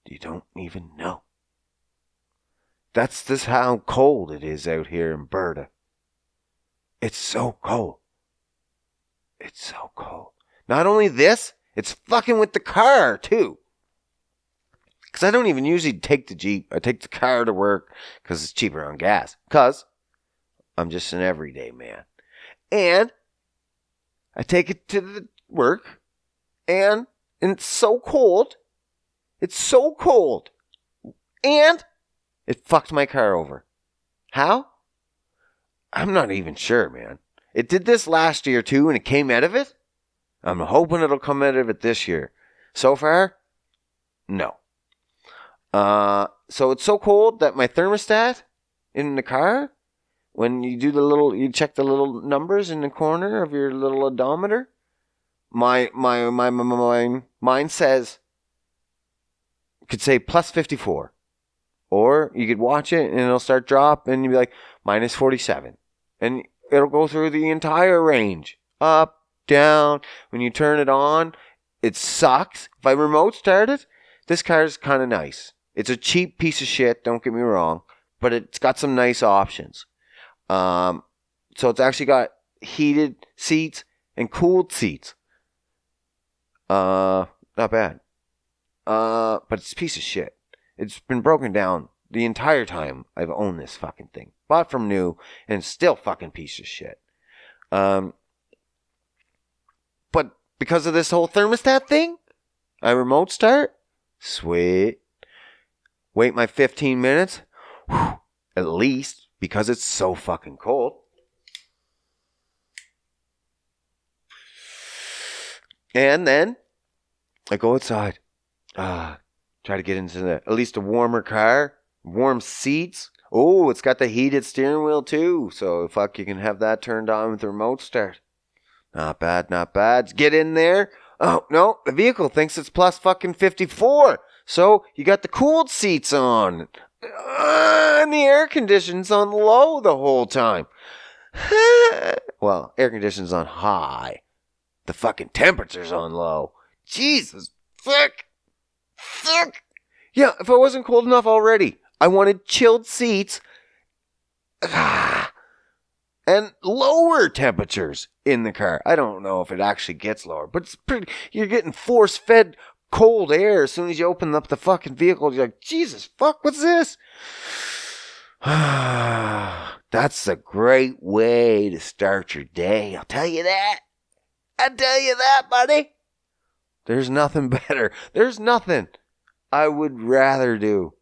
You don't even know. That's just how cold it is out here in Berta. It's so cold. It's so cold. Not only this, it's fucking with the car, too. Because I don't even usually take the Jeep. I take the car to work because it's cheaper on gas. Because I'm just an everyday man. And I take it to the work. And it's so cold. It's so cold. And it fucked my car over. How? I'm not even sure, man. It did this last year too, and it came out of it. I'm hoping it'll come out of it this year. So far, no. So it's so cold that my thermostat in the car, when you do you check the little numbers in the corner of your little odometer, mine says, could say plus 54. Or you could watch it and it'll start drop and you'll be like, minus 47. And it'll go through the entire range. Up, down. When you turn it on, it sucks. If I remote start it, this car's kind of nice. It's a cheap piece of shit, don't get me wrong. But it's got some nice options. So it's actually got heated seats and cooled seats. Not bad. But it's a piece of shit. It's been broken down the entire time I've owned this fucking thing. Bought from new and still fucking piece of shit. But because of this whole thermostat thing, I remote start. Sweet. Wait my 15 minutes. Whew, at least because it's so fucking cold. And then I go outside. Try to get into at least a warmer car, warm seats. Oh, it's got the heated steering wheel too. So fuck, you can have that turned on with the remote start. Not bad, not bad. Get in there. Oh, no, the vehicle thinks it's plus fucking 54. So you got the cooled seats on. And the air conditioning's on low the whole time. Well, air conditioning's on high. The fucking temperature's on low. Jesus, fuck. Yeah, if I wasn't cold enough already, I wanted chilled seats and lower temperatures in the car. I don't know if it actually gets lower, but it's pretty. You're getting force-fed cold air as soon as you open up the fucking vehicle. You're like, Jesus, fuck, what's this? That's a great way to start your day. I'll tell you that. Buddy. There's nothing better. There's nothing I would rather do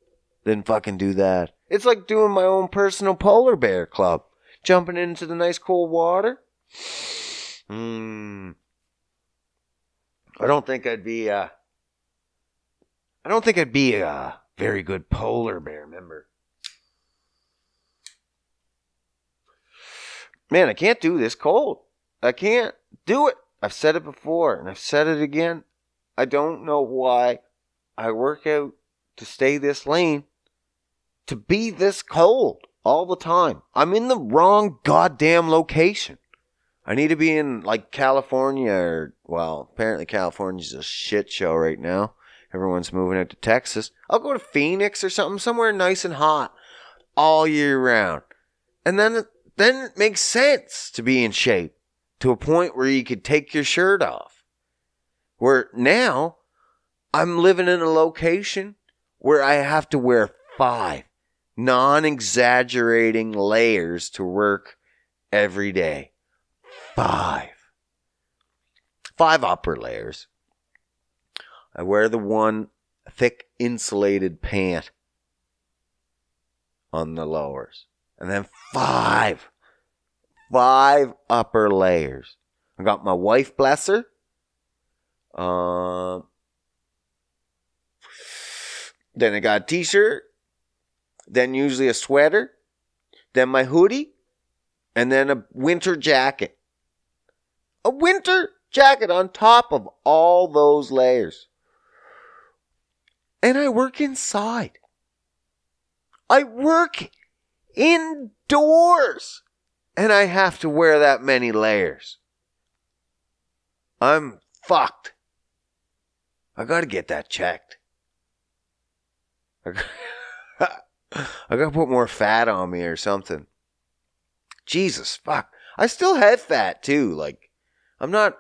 than fucking do that. It's like doing my own personal polar bear club. Jumping into the nice cold water. I don't think I'd be a very good polar bear member. Man, I can't do this cold. I can't do it. I've said it before and I've said it again. I don't know why I work out to stay this lean, to be this cold all the time. I'm in the wrong goddamn location. I need to be in like California or, well, apparently California's a shit show right now. Everyone's moving out to Texas. I'll go to Phoenix or something, somewhere nice and hot all year round. And then it makes sense to be in shape to a point where you could take your shirt off. Where now I'm living in a location where I have to wear 5 non-exaggerating layers to work every day. 5 upper layers. I wear the one thick insulated pant on the lowers. And then 5 upper layers. I got my wife, bless her. Then I got a t-shirt. Then usually a sweater. Then my hoodie. and then a winter jacket. A winter jacket on top of all those layers. And I work inside. I work indoors. And I have to wear that many layers. I'm fucked. I gotta get that checked. I gotta put more fat on me or something. Jesus, fuck. I still have fat too. Like, I'm not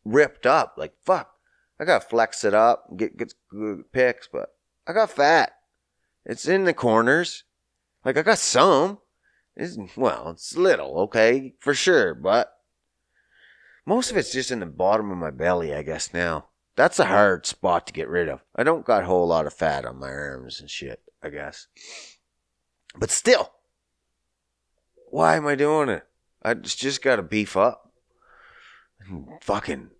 ripped up. Like, fuck. I gotta flex it up and get good pics, but I got fat. It's in the corners. Like, I got some. It's little, okay, for sure, but most of it's just in the bottom of my belly, I guess, now. That's a hard spot to get rid of. I don't got a whole lot of fat on my arms and shit, I guess. But still, why am I doing it? I just gotta beef up. Fucking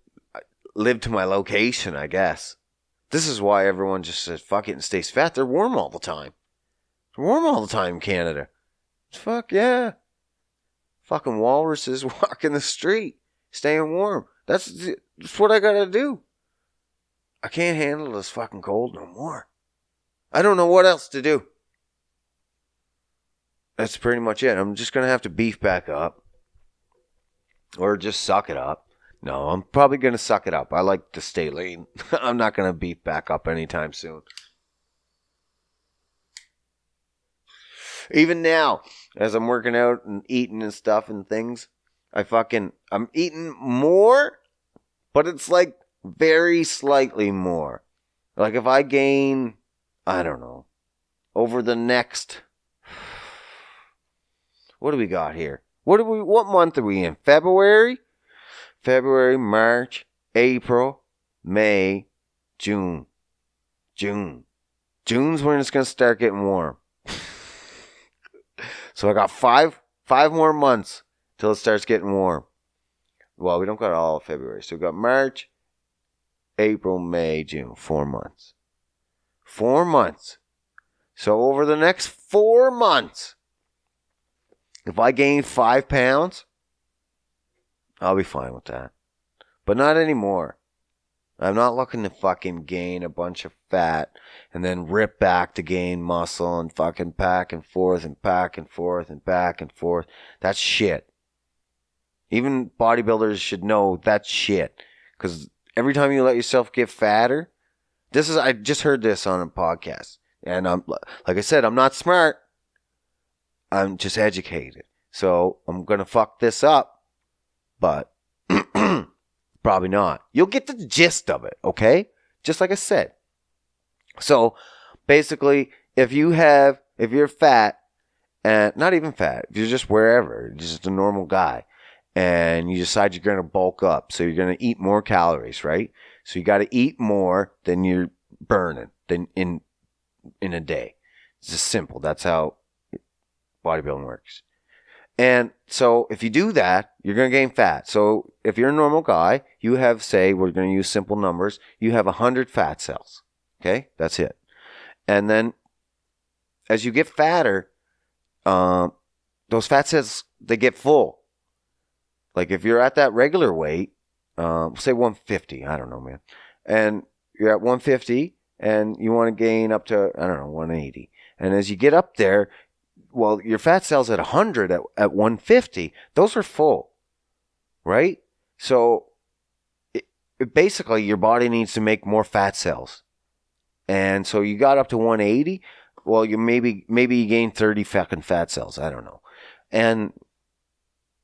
live to my location, I guess. This is why everyone just says fuck it and stays fat. They're warm all the time. They're warm all the time in Canada. Fuck yeah. Fucking walruses walking the street, staying warm. That's what I gotta do. I can't handle this fucking cold no more. I don't know what else to do. That's pretty much it. I'm just gonna have to beef back up. Or just suck it up. No, I'm probably gonna suck it up. I like to stay lean. I'm not gonna beef back up anytime soon. Even now, as I'm working out and eating and stuff and things, I'm eating more, but it's like very slightly more. Like if I gain, I don't know, over the next, what do we got here? What month are we in? February, March, April, May, June. June's when it's going to start getting warm. So I got five more months till it starts getting warm. Well, we don't got all of February. So we got March, April, May, June. 4 months. 4 months. So over the next 4 months, if I gain 5 pounds, I'll be fine with that. But not anymore. I'm not looking to fucking gain a bunch of fat and then rip back to gain muscle and fucking back and forth and back and forth and back and forth. That's shit. Even bodybuilders should know that's shit. Because every time you let yourself get fatter, I just heard this on a podcast. And like I said, I'm not smart. I'm just educated. So I'm going to fuck this up. But probably not. You'll get the gist of it, okay? Just like I said. So, basically, if you're fat, and not even fat, if you're just wherever, just a normal guy, and you decide you're going to bulk up, so you're going to eat more calories, right? So you got to eat more than you're burning in a day. It's just simple. That's how bodybuilding works. And so if you do that, you're going to gain fat. So if you're a normal guy, you have, say, we're going to use simple numbers, you have 100 fat cells. Okay? That's it. And then as you get fatter, those fat cells, they get full. Like if you're at that regular weight, say 150, I don't know, man. And you're at 150 and you want to gain up to, 180. And as you get up there, well, your fat cells at 100, at 150, those are full, right? So basically your body needs to make more fat cells. And so you got up to 180, well, you maybe you gain 30 fucking fat cells, I don't know. And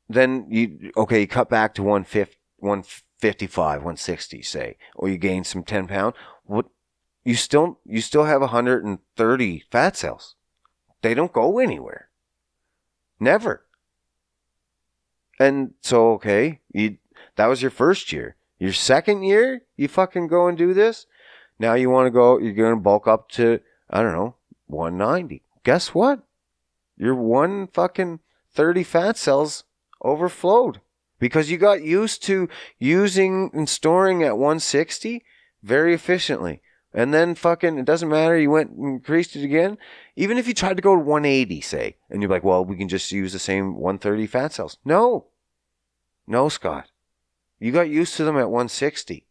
then you cut back to 155, 160, say, or you gain some 10 pounds. What you still have 130 fat cells. They don't go anywhere. Never. And so, that was your first year. Your second year, you fucking go and do this. Now you want to go, you're going to bulk up to, 190. Guess what? Your 130 fat cells overflowed because you got used to using and storing at 160 very efficiently. And then fucking, it doesn't matter. You went and increased it again. Even if you tried to go to 180, say, and you're like, well, we can just use the same 130 fat cells. No. No, Scott. You got used to them at 160.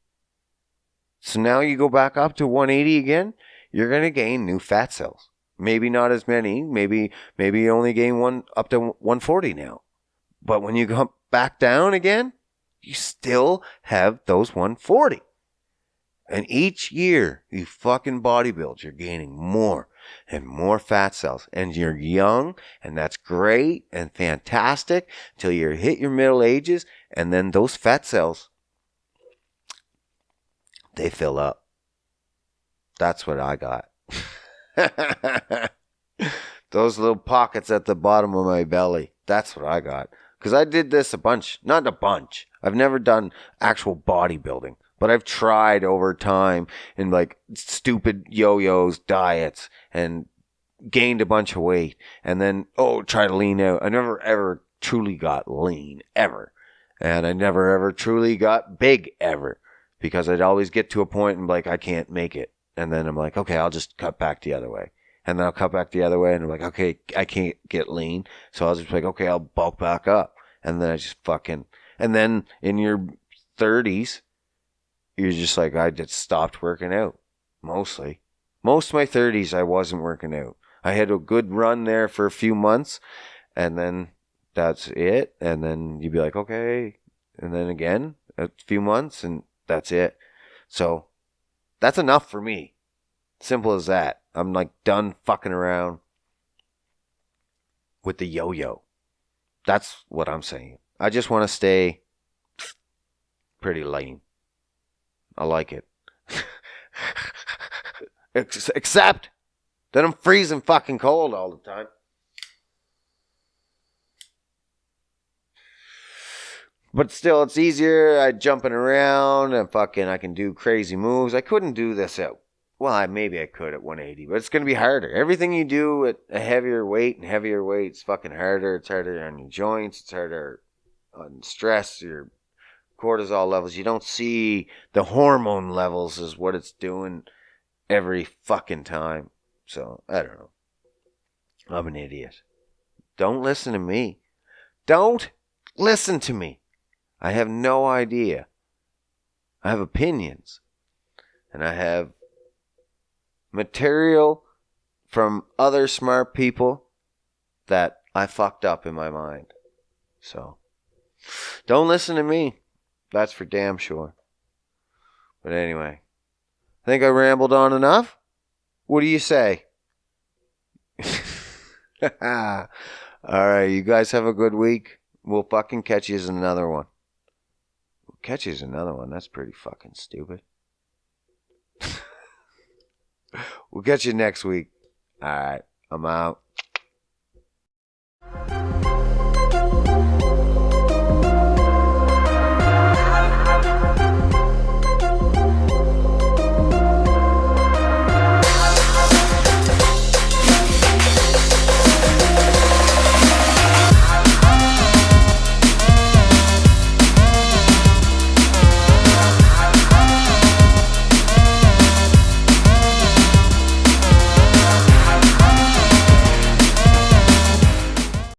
So now you go back up to 180 again, you're going to gain new fat cells. Maybe not as many. Maybe you only gain one up to 140 now. But when you go back down again, you still have those 140. And each year you fucking bodybuild, you're gaining more and more fat cells. And you're young, and that's great and fantastic until you hit your middle ages. And then those fat cells, they fill up. That's what I got. Those little pockets at the bottom of my belly. That's what I got. Because I did this a bunch. Not a bunch. I've never done actual bodybuilding. But I've tried over time in like stupid yo-yos, diets, and gained a bunch of weight. And then, try to lean out. I never ever truly got lean, ever. And I never ever truly got big, ever. Because I'd always get to a point and like, I can't make it. And then I'm like, okay, I'll just cut back the other way. And then I'll cut back the other way. And I'm like, okay, I can't get lean. So I was just like, okay, I'll bulk back up. And then I just fucking... And then in your 30s, you're just like, I just stopped working out. Mostly. Most of my 30s, I wasn't working out. I had a good run there for a few months. And then that's it. And then you'd be like, okay. And then again, a few months. And that's it. So that's enough for me. Simple as that. I'm like done fucking around with the yo-yo. That's what I'm saying. I just want to stay pretty lean. I like it. Except that I'm freezing fucking cold all the time. But still, it's easier. I'm jumping around and fucking I can do crazy moves. I couldn't do this at... Well, maybe I could at 180, but it's going to be harder. Everything you do at a heavier weight and heavier weight is fucking harder. It's harder on your joints. It's harder on stress, your cortisol levels. You don't see the hormone levels is what it's doing every fucking time. So, I don't know. I'm an idiot. Don't listen to me. Don't listen to me. I have no idea. I have opinions. And I have material from other smart people that I fucked up in my mind. So, don't listen to me. That's for damn sure. But anyway, I think I rambled on enough. What do you say? All right, you guys have a good week. We'll fucking catch you in another one. We'll catch you in another one. That's pretty fucking stupid. We'll catch you next week. All right, I'm out.